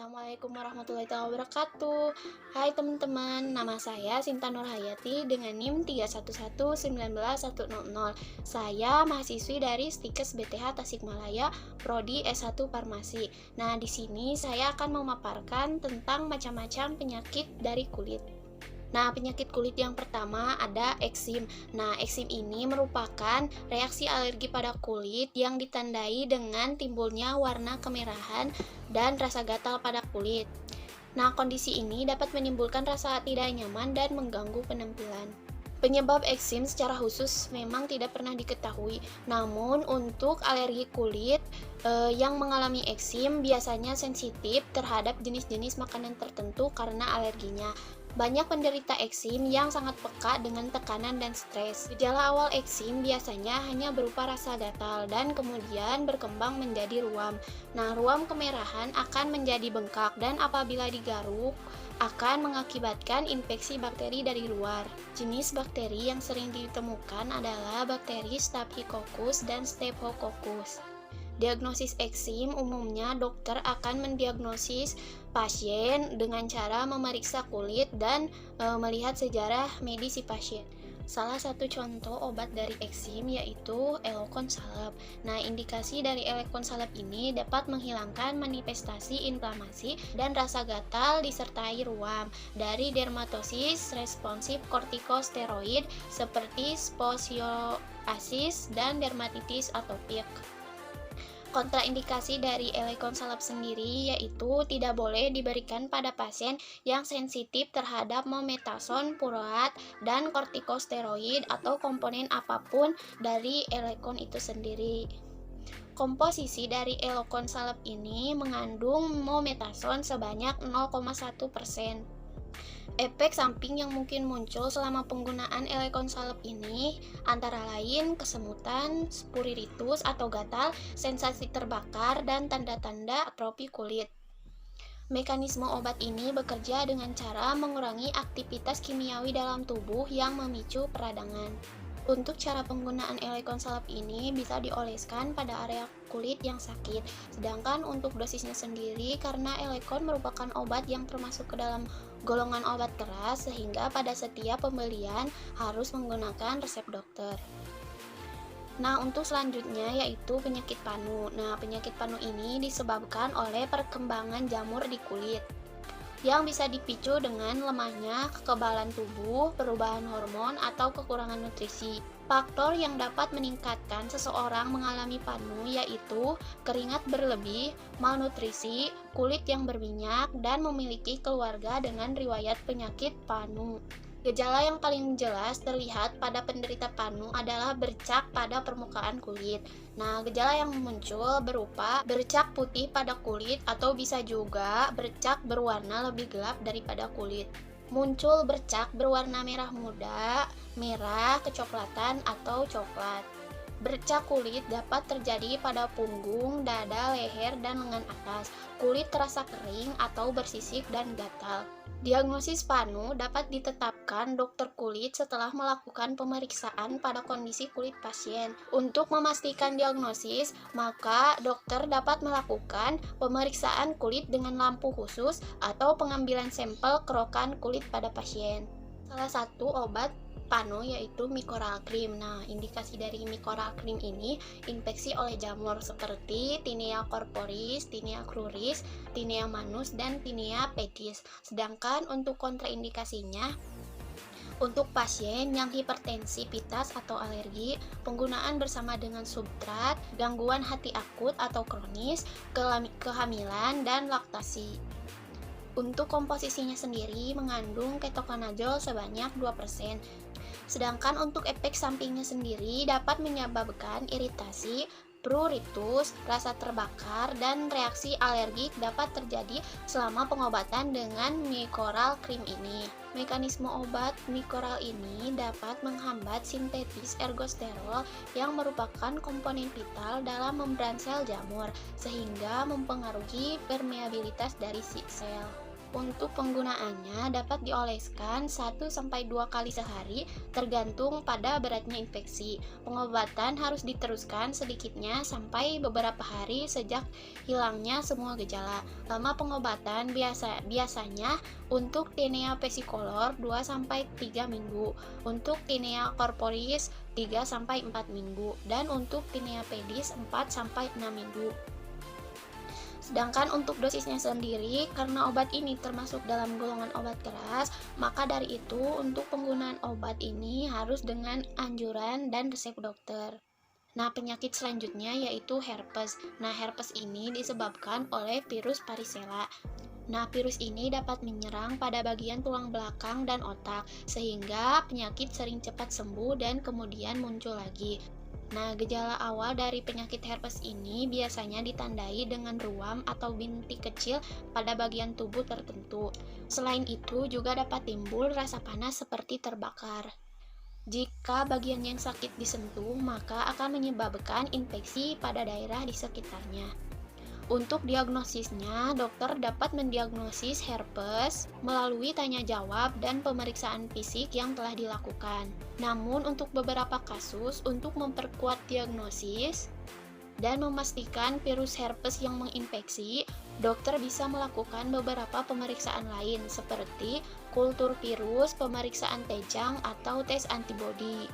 Assalamualaikum warahmatullahi wabarakatuh. Hai teman-teman, nama saya Sinta Nurhayati dengan NIM 311919100. Saya mahasiswi dari Stikes BTH Tasikmalaya, Prodi S1 Farmasi. Nah, di sini saya akan memaparkan tentang macam-macam penyakit dari kulit. Nah, penyakit kulit yang pertama ada eksim. Nah, eksim ini merupakan reaksi alergi pada kulit yang ditandai dengan timbulnya warna kemerahan dan rasa gatal pada kulit. Nah, kondisi ini dapat menimbulkan rasa tidak nyaman dan mengganggu penampilan. Penyebab eksim secara khusus memang tidak pernah diketahui. Namun, untuk alergi kulit yang mengalami eksim biasanya sensitif terhadap jenis-jenis makanan tertentu karena alerginya. Banyak penderita eksim yang sangat peka dengan tekanan dan stres. Gejala awal eksim biasanya hanya berupa rasa gatal dan kemudian berkembang menjadi ruam. Nah, ruam kemerahan akan menjadi bengkak dan apabila digaruk akan mengakibatkan infeksi bakteri dari luar. Jenis bakteri yang sering ditemukan adalah bakteri Staphylococcus dan Staphylococcus. Diagnosis eksim umumnya dokter akan mendiagnosis pasien dengan cara memeriksa kulit dan melihat sejarah medis si pasien. Salah satu contoh obat dari eksim yaitu Elocon Salep. Nah, indikasi dari Elocon Salep ini dapat menghilangkan manifestasi inflamasi dan rasa gatal disertai ruam dari dermatosis responsif kortikosteroid seperti sponsiosis dan dermatitis atopik. Kontraindikasi dari Elocon Salep sendiri yaitu tidak boleh diberikan pada pasien yang sensitif terhadap mometasone, furoat, dan kortikosteroid atau komponen apapun dari Elocon itu sendiri. Komposisi dari Elocon Salep ini mengandung mometasone sebanyak 0,1%. Efek samping yang mungkin muncul selama penggunaan Elocon Salep ini antara lain kesemutan, pruritus atau gatal, sensasi terbakar, dan tanda-tanda atrofi kulit. Mekanisme obat ini bekerja dengan cara mengurangi aktivitas kimiawi dalam tubuh yang memicu peradangan. Untuk cara penggunaan Elocon Salep ini bisa dioleskan pada area kulit yang sakit. Sedangkan untuk dosisnya sendiri karena Elocon merupakan obat yang termasuk ke dalam golongan obat keras sehingga pada setiap pembelian harus menggunakan resep dokter. Nah, untuk selanjutnya yaitu penyakit panu. Nah, penyakit panu ini disebabkan oleh perkembangan jamur di kulit yang bisa dipicu dengan lemahnya kekebalan tubuh, perubahan hormon, atau kekurangan nutrisi. Faktor yang dapat meningkatkan seseorang mengalami panu yaitu keringat berlebih, malnutrisi, kulit yang berminyak, dan memiliki keluarga dengan riwayat penyakit panu. Gejala yang paling jelas terlihat pada penderita panu adalah bercak pada permukaan kulit. Nah, gejala yang muncul berupa bercak putih pada kulit atau bisa juga bercak berwarna lebih gelap daripada kulit. Muncul bercak berwarna merah muda, merah, kecoklatan, atau coklat. Bercak kulit dapat terjadi pada punggung, dada, leher, dan lengan atas. Kulit terasa kering atau bersisik dan gatal. Diagnosis panu dapat ditetapkan dokter kulit setelah melakukan pemeriksaan pada kondisi kulit pasien. Untuk memastikan diagnosis, maka dokter dapat melakukan pemeriksaan kulit dengan lampu khusus atau pengambilan sampel kerokan kulit pada pasien. Salah satu obat panu yaitu Micoral Cream. Nah, indikasi dari Micoral Cream ini infeksi oleh jamur seperti Tinea corporis, Tinea cruris, Tinea manus, dan Tinea pedis. Sedangkan untuk kontraindikasinya untuk pasien yang hipertensivitas atau alergi, penggunaan bersama dengan substrat, gangguan hati akut atau kronis, kehamilan, dan laktasi. Untuk komposisinya sendiri mengandung ketokonazol sebanyak 2%. Sedangkan untuk efek sampingnya sendiri dapat menyebabkan iritasi, pruritus, rasa terbakar, dan reaksi alergik dapat terjadi selama pengobatan dengan Micoral Cream ini. Mekanisme obat Micoral ini dapat menghambat sintetis ergosterol yang merupakan komponen vital dalam membran sel jamur, sehingga mempengaruhi permeabilitas dari si sel. Untuk penggunaannya dapat dioleskan 1-2 kali sehari tergantung pada beratnya infeksi. Pengobatan harus diteruskan sedikitnya sampai beberapa hari sejak hilangnya semua gejala. Lama pengobatan biasanya untuk tinea pesicolor 2-3 minggu, untuk tinea corporis 3-4 minggu, dan untuk tinea pedis 4-6 minggu. Sedangkan untuk dosisnya sendiri, karena obat ini termasuk dalam golongan obat keras, maka dari itu untuk penggunaan obat ini harus dengan anjuran dan resep dokter. Nah, penyakit selanjutnya yaitu herpes. Nah, herpes ini disebabkan oleh virus varicella. Nah, virus ini dapat menyerang pada bagian tulang belakang dan otak, sehingga penyakit sering cepat sembuh dan kemudian muncul lagi. Nah, gejala awal dari penyakit herpes ini biasanya ditandai dengan ruam atau bintik kecil pada bagian tubuh tertentu. Selain itu, juga dapat timbul rasa panas seperti terbakar. Jika bagian yang sakit disentuh, maka akan menyebabkan infeksi pada daerah di sekitarnya. Untuk diagnosisnya, dokter dapat mendiagnosis herpes melalui tanya jawab dan pemeriksaan fisik yang telah dilakukan. Namun, untuk beberapa kasus, untuk memperkuat diagnosis dan memastikan virus herpes yang menginfeksi, dokter bisa melakukan beberapa pemeriksaan lain seperti kultur virus, pemeriksaan tejang, atau tes antibodi.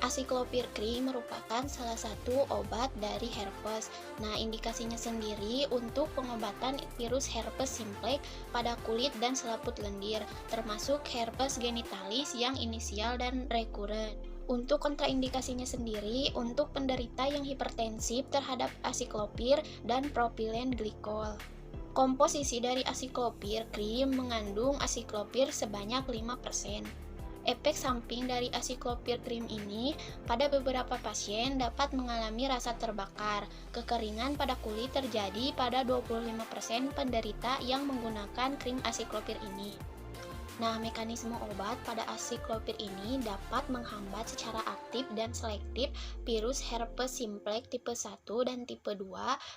Acyclovir cream merupakan salah satu obat dari herpes. Nah, indikasinya sendiri untuk pengobatan virus herpes simplex pada kulit dan selaput lendir, termasuk herpes genitalis yang inisial dan rekuren. Untuk kontraindikasinya sendiri, untuk penderita yang hipertensif terhadap acyclovir dan propilen glikol. Komposisi dari acyclovir cream mengandung acyclovir sebanyak 5%. Efek samping dari acyclovir cream ini pada beberapa pasien dapat mengalami rasa terbakar. Kekeringan pada kulit terjadi pada 25% penderita yang menggunakan krim acyclovir ini. Nah, mekanisme obat pada acyclovir ini dapat menghambat secara aktif dan selektif virus herpes simplex tipe 1 dan tipe 2,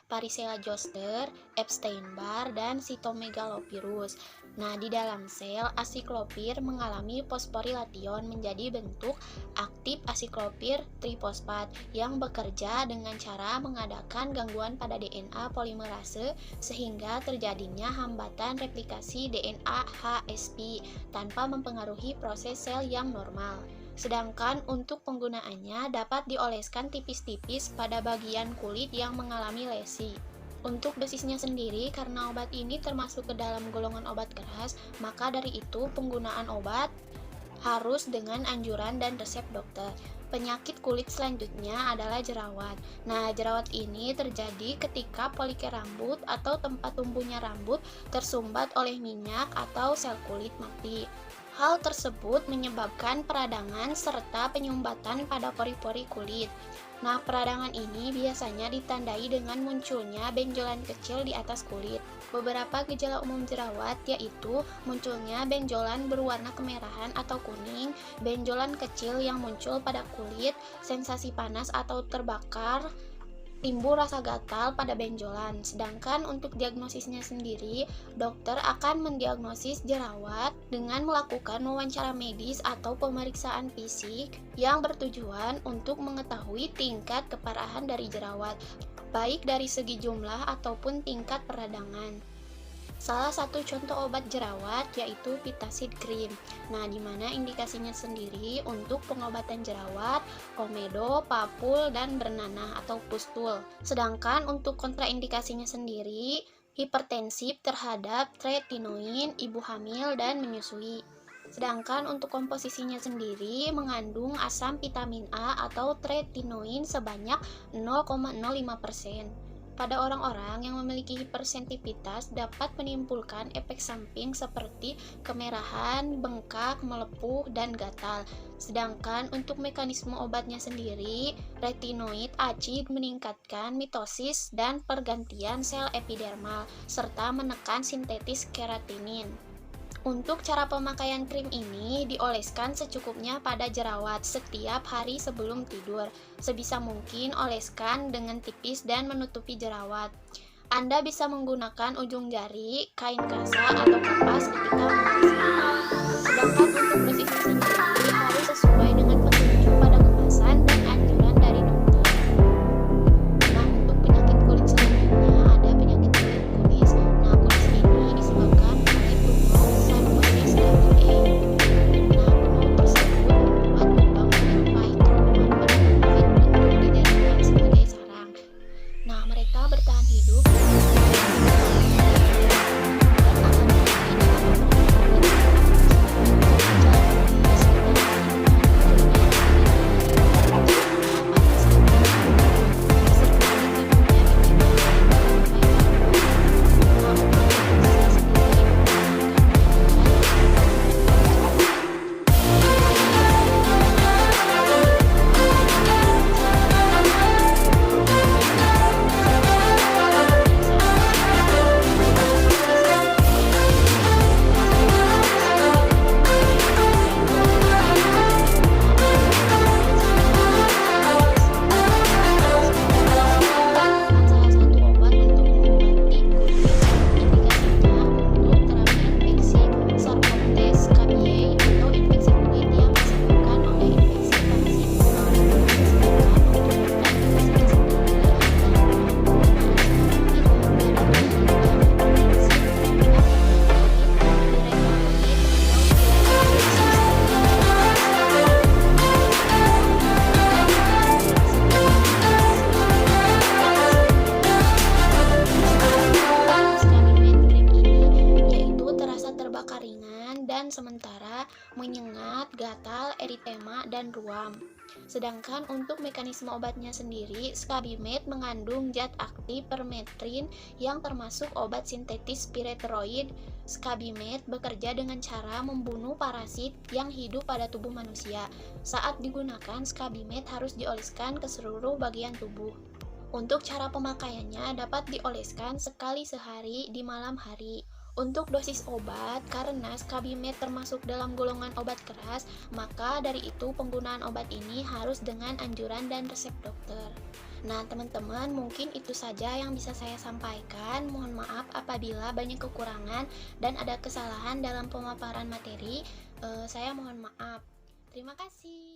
varicella zoster, Epstein-Barr, dan cytomegalovirus. Nah, di dalam sel, acyclovir mengalami fosforilation menjadi bentuk aktif acyclovir trifosfat yang bekerja dengan cara mengadakan gangguan pada DNA polimerase sehingga terjadinya hambatan replikasi DNA HSP tanpa mempengaruhi proses sel yang normal. Sedangkan untuk penggunaannya dapat dioleskan tipis-tipis pada bagian kulit yang mengalami lesi. Untuk dosisnya sendiri, karena obat ini termasuk ke dalam golongan obat keras, maka dari itu penggunaan obat harus dengan anjuran dan resep dokter. Penyakit kulit selanjutnya adalah jerawat. Nah, jerawat ini terjadi ketika folikel rambut atau tempat tumbuhnya rambut tersumbat oleh minyak atau sel kulit mati. Hal tersebut menyebabkan peradangan serta penyumbatan pada pori-pori kulit. Nah, peradangan ini biasanya ditandai dengan munculnya benjolan kecil di atas kulit. Beberapa gejala umum jerawat yaitu munculnya benjolan berwarna kemerahan atau kuning, benjolan kecil yang muncul pada kulit, sensasi panas atau terbakar, timbul rasa gatal pada benjolan. Sedangkan untuk diagnosisnya sendiri, dokter akan mendiagnosis jerawat dengan melakukan wawancara medis atau pemeriksaan fisik yang bertujuan untuk mengetahui tingkat keparahan dari jerawat, baik dari segi jumlah ataupun tingkat peradangan. Salah satu contoh obat jerawat yaitu Vitasid Cream. Nah, di mana indikasinya sendiri untuk pengobatan jerawat, komedo, papul, dan bernanah atau pustul. Sedangkan untuk kontraindikasinya sendiri, hipertensif terhadap tretinoin, ibu hamil, dan menyusui. Sedangkan untuk komposisinya sendiri mengandung asam vitamin A atau tretinoin sebanyak 0,05%. Pada orang-orang yang memiliki hipersensitivitas dapat menimbulkan efek samping seperti kemerahan, bengkak, melepuh, dan gatal. Sedangkan untuk mekanisme obatnya sendiri, retinoid acid meningkatkan mitosis dan pergantian sel epidermal, serta menekan sintetis keratinin. Untuk cara pemakaian krim ini dioleskan secukupnya pada jerawat setiap hari sebelum tidur. Sebisa mungkin oleskan dengan tipis dan menutupi jerawat. Anda bisa menggunakan ujung jari, kain kasa, atau kapas ketika menulisnya. Sedangkan untuk dosisnya sendiri harus sesuai dengan petunjuk pada kemasan dan anjuran dari dokter. Nah, untuk penyakit kulit selanjutnya ada penyakit kulit kunis. Nah, kunis ini disebabkan penyakit tumor Salmonella scabiei. Nah, tumor tersebut membuat lubang menyerupai kerongkongan pada kulit untuk dijadikan sebagai sarang. Nah, mereka bertahan hidup salah satu obat untuk mengobati kulit. Indikasinya untuk terapi infeksi Sarcoptes scabiei atau infeksi kulit yang disebabkan oleh infeksi parasit. Sedangkan untuk obat infeksinya sendiri ada penggunaan seperti Barbituramin hingga Mefloquine, Skabimate krim ini yaitu terasa terbakar ringan dan sementara, menyengat, gatal, eritema, dan ruam. Sedangkan untuk mekanisme obatnya sendiri, Skabimate mengandung zat aktif permetrin yang termasuk obat sintetis pyrethroid. Skabimate bekerja dengan cara membunuh parasit yang hidup pada tubuh manusia. Saat digunakan, Skabimate harus dioleskan ke seluruh bagian tubuh. Untuk cara pemakaiannya dapat dioleskan sekali sehari di malam hari. Untuk dosis obat, karena Skabimate termasuk dalam golongan obat keras, maka dari itu penggunaan obat ini harus dengan anjuran dan resep dokter. Nah, teman-teman, mungkin itu saja yang bisa saya sampaikan. Mohon maaf apabila banyak kekurangan dan ada kesalahan dalam pemaparan materi. Saya mohon maaf. Terima kasih.